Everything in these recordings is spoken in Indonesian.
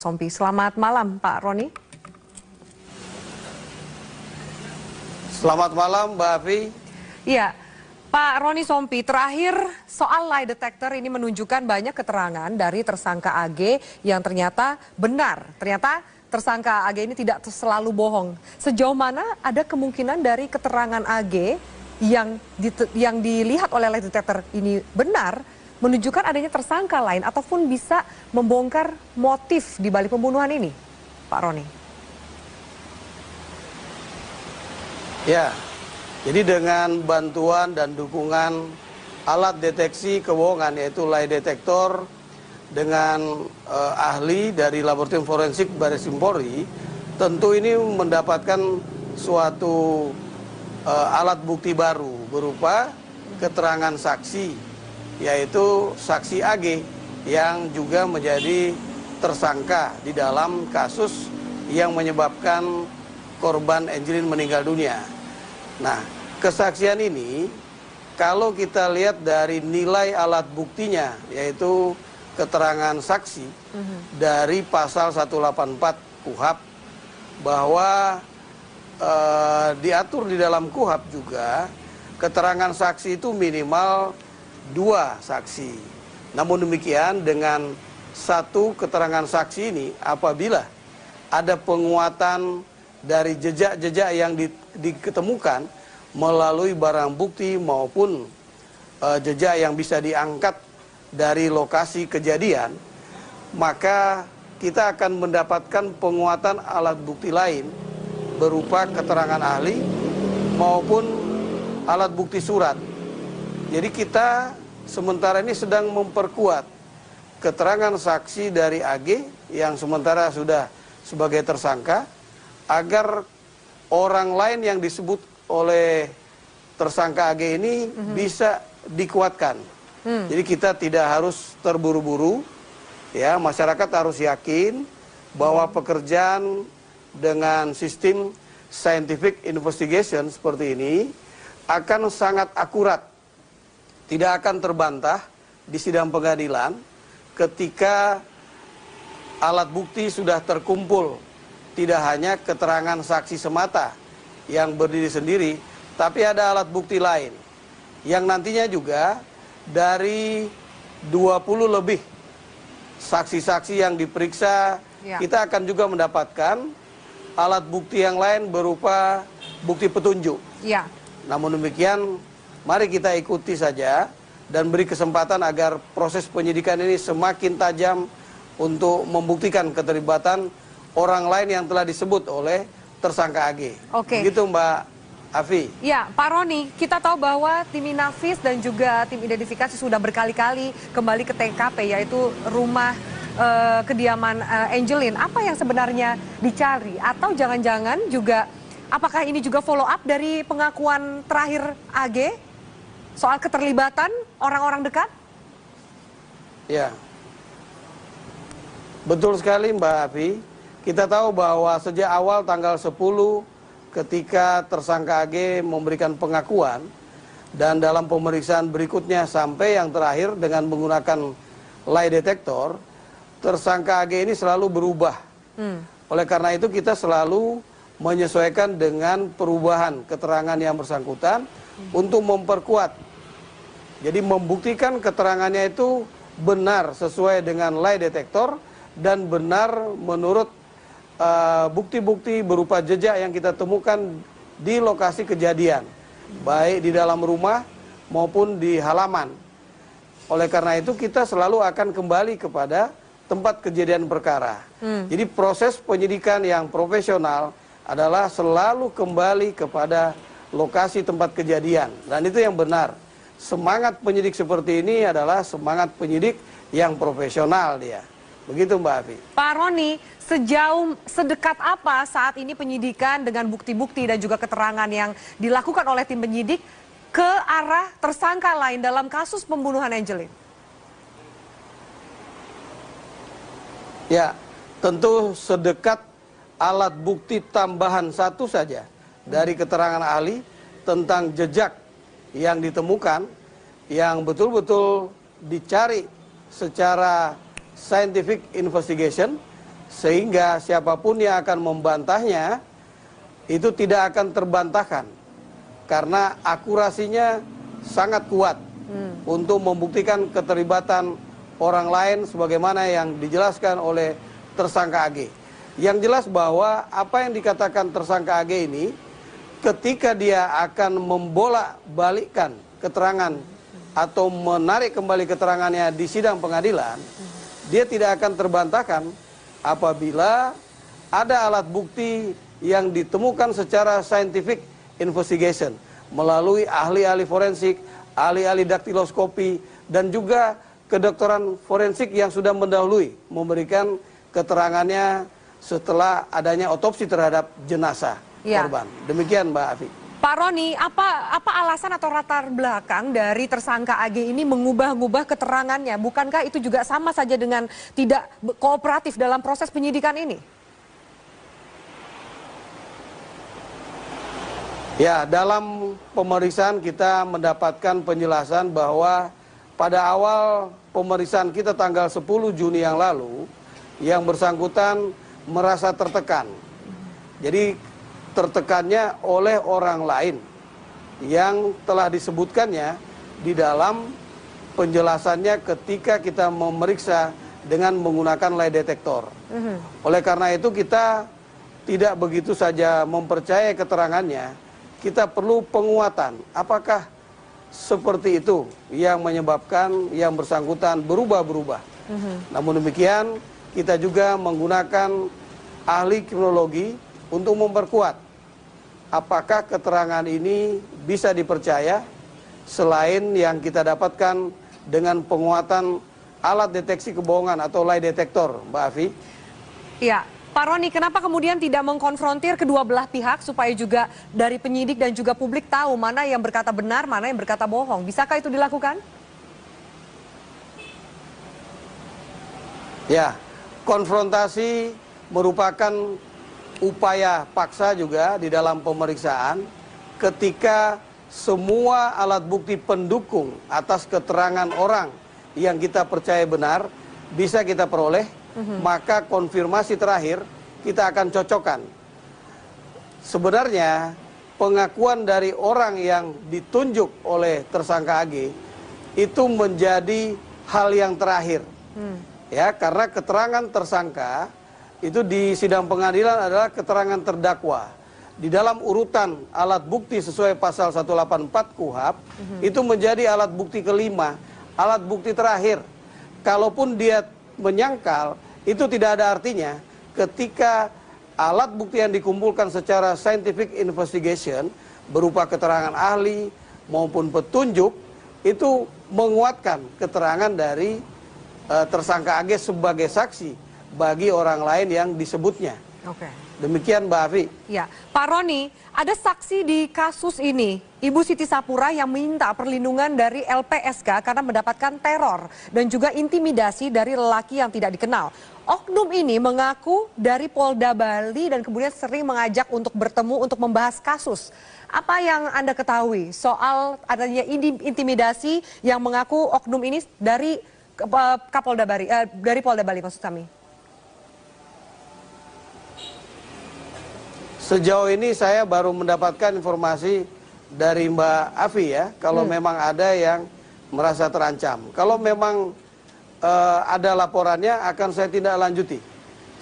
Sompi. Selamat malam, Pak Roni. Selamat malam, Mbak Afi. Iya, Pak Roni Sompi, terakhir soal lie detector ini menunjukkan banyak keterangan dari tersangka AG yang ternyata benar. Ternyata tersangka AG ini tidak selalu bohong. Sejauh mana ada kemungkinan dari keterangan AG yang dilihat oleh lie detector ini benar, menunjukkan adanya tersangka lain ataupun bisa membongkar motif di balik pembunuhan ini, Pak Roni? Ya, jadi dengan bantuan dan dukungan alat deteksi kebohongan yaitu lie detector dengan ahli dari Laboratorium Forensik Baris Krim Polri, tentu ini mendapatkan suatu alat bukti baru berupa keterangan saksi, yaitu saksi AG yang juga menjadi tersangka di dalam kasus yang menyebabkan korban Angelin meninggal dunia. Nah, kesaksian ini kalau kita lihat dari nilai alat buktinya, yaitu keterangan saksi dari pasal 184 KUHP, bahwa diatur di dalam KUHP juga keterangan saksi itu minimal 2 saksi. Namun demikian dengan satu keterangan saksi ini apabila ada penguatan dari jejak-jejak yang diketemukan melalui barang bukti maupun jejak yang bisa diangkat dari lokasi kejadian, maka kita akan mendapatkan penguatan alat bukti lain berupa keterangan ahli maupun alat bukti surat. Jadi kita sementara ini sedang memperkuat keterangan saksi dari AG yang sementara sudah sebagai tersangka, agar orang lain yang disebut oleh tersangka AG ini bisa dikuatkan. Jadi kita tidak harus terburu-buru, ya, masyarakat harus yakin bahwa pekerjaan dengan sistem scientific investigation seperti ini akan sangat akurat, tidak akan terbantah di sidang pengadilan ketika alat bukti sudah terkumpul. Tidak hanya keterangan saksi semata yang berdiri sendiri, tapi ada alat bukti lain yang nantinya juga dari 20 lebih saksi-saksi yang diperiksa, kita akan juga mendapatkan alat bukti yang lain berupa bukti petunjuk. Namun demikian, mari kita ikuti saja dan beri kesempatan agar proses penyidikan ini semakin tajam untuk membuktikan keterlibatan orang lain yang telah disebut oleh tersangka AG. Begitu, Mbak Afi. Ya, Pak Roni, kita tahu bahwa tim Inavis dan juga tim identifikasi sudah berkali-kali kembali ke TKP, yaitu rumah kediaman Angelin. Apa yang sebenarnya dicari? Atau jangan-jangan juga, apakah ini juga follow up dari pengakuan terakhir AG soal keterlibatan orang-orang dekat? Ya, betul sekali, Mbak Afi. Kita tahu bahwa sejak awal tanggal 10 ketika tersangka AG memberikan pengakuan dan dalam pemeriksaan berikutnya sampai yang terakhir dengan menggunakan lie detector, tersangka AG ini selalu berubah. Oleh karena itu kita selalu menyesuaikan dengan perubahan keterangan yang bersangkutan untuk memperkuat. Jadi membuktikan keterangannya itu benar sesuai dengan lie detector dan benar menurut bukti-bukti berupa jejak yang kita temukan di lokasi kejadian, baik di dalam rumah maupun di halaman. Oleh karena itu kita selalu akan kembali kepada tempat kejadian perkara. Jadi proses penyidikan yang profesional adalah selalu kembali kepada lokasi tempat kejadian, dan itu yang benar. Semangat penyidik seperti ini adalah semangat penyidik yang profesional dia. Begitu, Mbak Afi. Pak Roni, sedekat apa saat ini penyidikan dengan bukti-bukti dan juga keterangan yang dilakukan oleh tim penyidik ke arah tersangka lain dalam kasus pembunuhan Angelin? Ya, tentu sedekat alat bukti tambahan satu saja dari keterangan ahli tentang jejak yang ditemukan, yang betul-betul dicari secara scientific investigation, sehingga siapapun yang akan membantahnya itu tidak akan terbantahkan karena akurasinya sangat kuat untuk membuktikan keterlibatan orang lain sebagaimana yang dijelaskan oleh tersangka AG. Yang jelas bahwa apa yang dikatakan tersangka AG ini ketika dia akan membolak-balikkan keterangan atau menarik kembali keterangannya di sidang pengadilan, dia tidak akan terbantahkan apabila ada alat bukti yang ditemukan secara scientific investigation melalui ahli-ahli forensik, ahli-ahli daktiloskopi, dan juga kedokteran forensik yang sudah mendahului memberikan keterangannya setelah adanya otopsi terhadap jenazah korban. Demikian Mbak Afi. Pak Roni, apa alasan atau latar belakang dari tersangka AG ini mengubah-ubah keterangannya? Bukankah itu juga sama saja dengan tidak kooperatif dalam proses penyidikan ini? Ya, dalam pemeriksaan kita mendapatkan penjelasan bahwa pada awal pemeriksaan kita tanggal 10 Juni yang lalu, yang bersangkutan merasa tertekan. Jadi tertekannya oleh orang lain yang telah disebutkannya di dalam penjelasannya ketika kita memeriksa dengan menggunakan lie detector. Oleh karena itu kita tidak begitu saja mempercayai keterangannya, kita perlu penguatan. Apakah seperti itu yang menyebabkan yang bersangkutan berubah-berubah? Namun demikian, kita juga menggunakan ahli kriminologi untuk memperkuat apakah keterangan ini bisa dipercaya selain yang kita dapatkan dengan penguatan alat deteksi kebohongan atau lie detector, Mbak Afi. Iya, Pak Roni, kenapa kemudian tidak mengkonfrontir kedua belah pihak supaya juga dari penyidik dan juga publik tahu mana yang berkata benar, mana yang berkata bohong? Bisakah itu dilakukan? Ya, konfrontasi merupakan upaya paksa juga di dalam pemeriksaan ketika semua alat bukti pendukung atas keterangan orang yang kita percaya benar bisa kita peroleh, maka konfirmasi terakhir kita akan cocokkan. Sebenarnya pengakuan dari orang yang ditunjuk oleh tersangka AG itu menjadi hal yang terakhir. Ya, karena keterangan tersangka itu di sidang pengadilan adalah keterangan terdakwa. Di dalam urutan alat bukti sesuai pasal 184 KUHP, itu menjadi alat bukti kelima, alat bukti terakhir. Kalaupun dia menyangkal, itu tidak ada artinya ketika alat bukti yang dikumpulkan secara scientific investigation berupa keterangan ahli maupun petunjuk itu menguatkan keterangan dari tersangka AG sebagai saksi bagi orang lain yang disebutnya. Oke. Demikian Mbak Afi. Ya, Pak Roni, ada saksi di kasus ini, Ibu Siti Sapura yang minta perlindungan dari LPSK karena mendapatkan teror dan juga intimidasi dari lelaki yang tidak dikenal. Oknum ini mengaku dari Polda Bali dan kemudian sering mengajak untuk bertemu untuk membahas kasus. Apa yang Anda ketahui soal adanya intimidasi yang mengaku oknum ini dari Kapolda Bali, dari Polda Bali maksud kami? Sejauh ini saya baru mendapatkan informasi dari Mbak Afi ya, kalau memang ada yang merasa terancam. Kalau memang ada laporannya akan saya tindak lanjuti.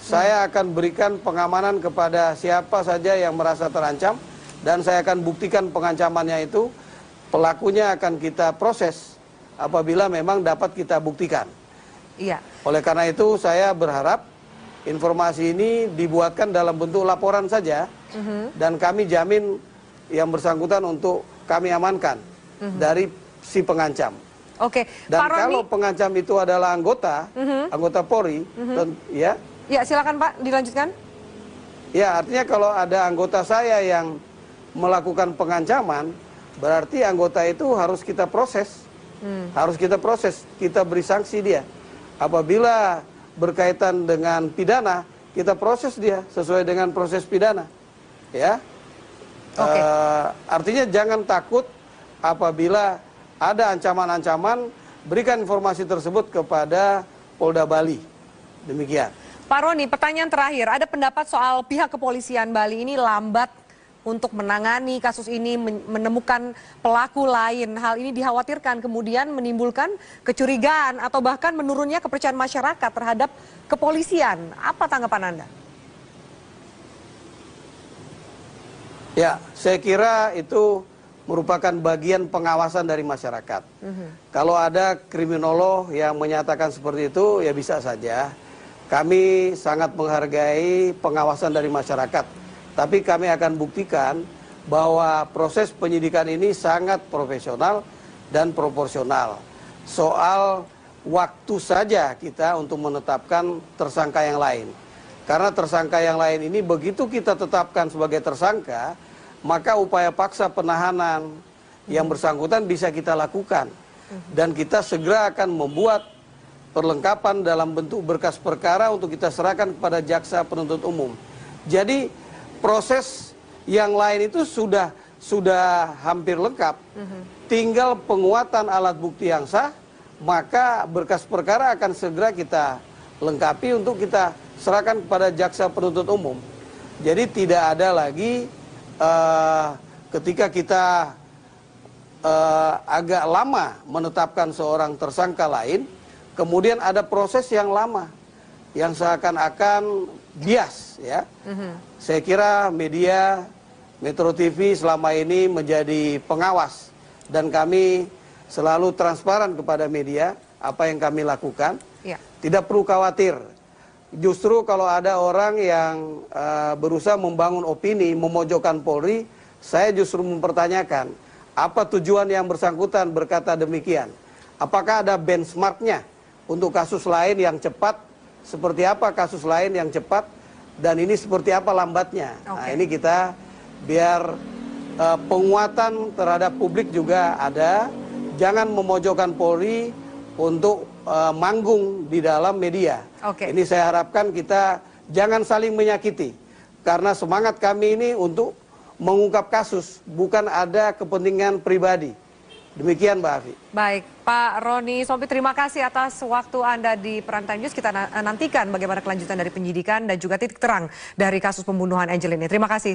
Saya akan berikan pengamanan kepada siapa saja yang merasa terancam dan saya akan buktikan pengancamannya itu, pelakunya akan kita proses apabila memang dapat kita buktikan. Iya. Oleh karena itu saya berharap informasi ini dibuatkan dalam bentuk laporan saja dan kami jamin yang bersangkutan untuk kami amankan dari si pengancam. Oke. Dan Pak Roni, kalau pengancam itu adalah anggota Polri, ya. Ya silakan Pak, dilanjutkan. Ya artinya kalau ada anggota saya yang melakukan pengancaman, berarti anggota itu harus kita proses. Harus kita proses, kita beri sanksi dia. Apabila berkaitan dengan pidana, kita proses dia sesuai dengan proses pidana. Ya. Artinya jangan takut apabila ada ancaman-ancaman, berikan informasi tersebut kepada Polda Bali. Demikian. Pak Roni, pertanyaan terakhir, ada pendapat soal pihak kepolisian Bali ini lambat untuk menangani kasus ini, menemukan pelaku lain. Hal ini dikhawatirkan kemudian menimbulkan kecurigaan atau bahkan menurunnya kepercayaan masyarakat terhadap kepolisian. Apa tanggapan Anda? Ya, saya kira itu merupakan bagian pengawasan dari masyarakat. Kalau ada kriminolog yang menyatakan seperti itu, ya bisa saja. Kami sangat menghargai pengawasan dari masyarakat. Tapi kami akan buktikan bahwa proses penyidikan ini sangat profesional dan proporsional. Soal waktu saja kita untuk menetapkan tersangka yang lain. Karena tersangka yang lain ini begitu kita tetapkan sebagai tersangka, maka upaya paksa penahanan yang bersangkutan bisa kita lakukan. Dan kita segera akan membuat perlengkapan dalam bentuk berkas perkara untuk kita serahkan kepada jaksa penuntut umum. Jadi proses yang lain itu sudah hampir lengkap. Tinggal penguatan alat bukti yang sah, maka berkas perkara akan segera kita lengkapi untuk kita serahkan kepada jaksa penuntut umum. Jadi tidak ada lagi ketika kita agak lama menetapkan seorang tersangka lain, kemudian ada proses yang lama yang seakan-akan bias, ya. Saya kira media Metro TV selama ini menjadi pengawas dan kami selalu transparan kepada media apa yang kami lakukan. Ya. Tidak perlu khawatir. Justru kalau ada orang yang berusaha membangun opini, memojokkan Polri, saya justru mempertanyakan apa tujuan yang bersangkutan berkata demikian. Apakah ada benchmarknya untuk kasus lain yang cepat? Seperti apa kasus lain yang cepat dan ini seperti apa lambatnya. Nah, ini kita biar penguatan terhadap publik juga ada. Jangan memojokkan Polri untuk manggung di dalam media. Ini saya harapkan kita jangan saling menyakiti. Karena semangat kami ini untuk mengungkap kasus, bukan ada kepentingan pribadi. Demikian Mbak Afi. Baik, Pak Roni Sompi, terima kasih atas waktu Anda di Prime Time News. Kita nantikan bagaimana kelanjutan dari penyidikan dan juga titik terang dari kasus pembunuhan Angel ini. Terima kasih.